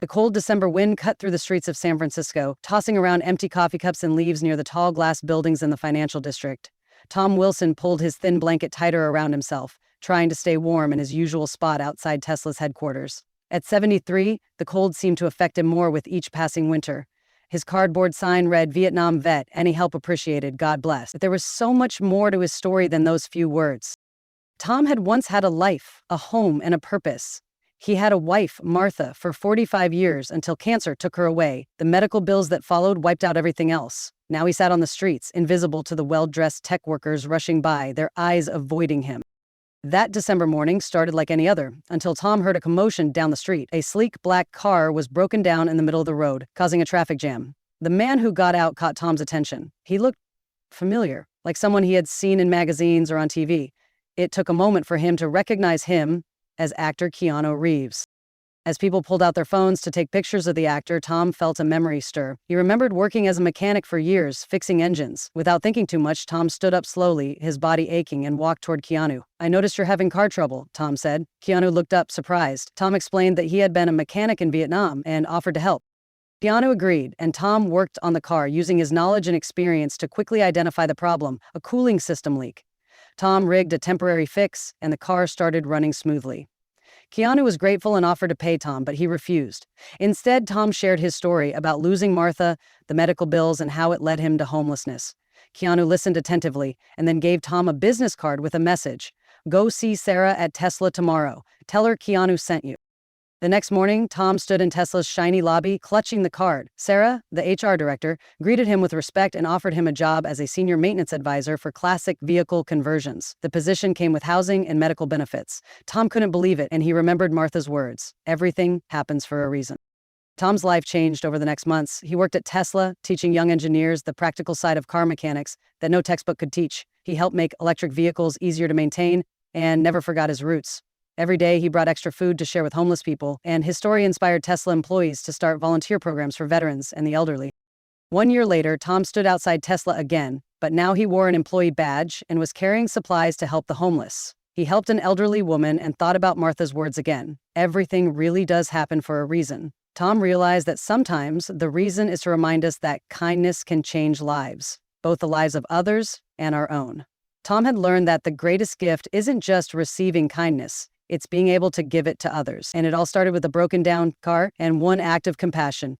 The cold December wind cut through the streets of San Francisco, tossing around empty coffee cups and leaves near the tall glass buildings in the financial district. Tom Wilson pulled his thin blanket tighter around himself, trying to stay warm in his usual spot outside Tesla's headquarters. At 73, the cold seemed to affect him more with each passing winter. His cardboard sign read, "Vietnam vet, any help appreciated, God bless." But there was so much more to his story than those few words. Tom had once had a life, a home, and a purpose. He had a wife, Martha, for 45 years until cancer took her away. The medical bills that followed wiped out everything else. Now he sat on the streets, invisible to the well-dressed tech workers rushing by, their eyes avoiding him. That December morning started like any other, until Tom heard a commotion down the street. A sleek black car was broken down in the middle of the road, causing a traffic jam. The man who got out caught Tom's attention. He looked familiar, like someone he had seen in magazines or on TV. It took a moment for him to recognize him as actor Keanu Reeves. As people pulled out their phones to take pictures of the actor, Tom felt a memory stir. He remembered working as a mechanic for years, fixing engines. Without thinking too much, Tom stood up slowly, his body aching, and walked toward Keanu. "I noticed you're having car trouble," Tom said. Keanu looked up, surprised. Tom explained that he had been a mechanic in Vietnam and offered to help. Keanu agreed, and Tom worked on the car, using his knowledge and experience to quickly identify the problem, a cooling system leak. Tom rigged a temporary fix, and the car started running smoothly. Keanu was grateful and offered to pay Tom, but he refused. Instead, Tom shared his story about losing Martha, the medical bills, and how it led him to homelessness. Keanu listened attentively and then gave Tom a business card with a message. "Go see Sarah at Tesla tomorrow. Tell her Keanu sent you." The next morning, Tom stood in Tesla's shiny lobby, clutching the card. Sarah, the HR director, greeted him with respect and offered him a job as a senior maintenance advisor for classic vehicle conversions. The position came with housing and medical benefits. Tom couldn't believe it, and he remembered Martha's words, "Everything happens for a reason." Tom's life changed over the next months. He worked at Tesla, teaching young engineers the practical side of car mechanics that no textbook could teach. He helped make electric vehicles easier to maintain and never forgot his roots. Every day, he brought extra food to share with homeless people, and his story inspired Tesla employees to start volunteer programs for veterans and the elderly. 1 year later, Tom stood outside Tesla again, but now he wore an employee badge and was carrying supplies to help the homeless. He helped an elderly woman and thought about Martha's words again. Everything really does happen for a reason. Tom realized that sometimes the reason is to remind us that kindness can change lives, both the lives of others and our own. Tom had learned that the greatest gift isn't just receiving kindness, it's being able to give it to others. And it all started with a broken down car and one act of compassion.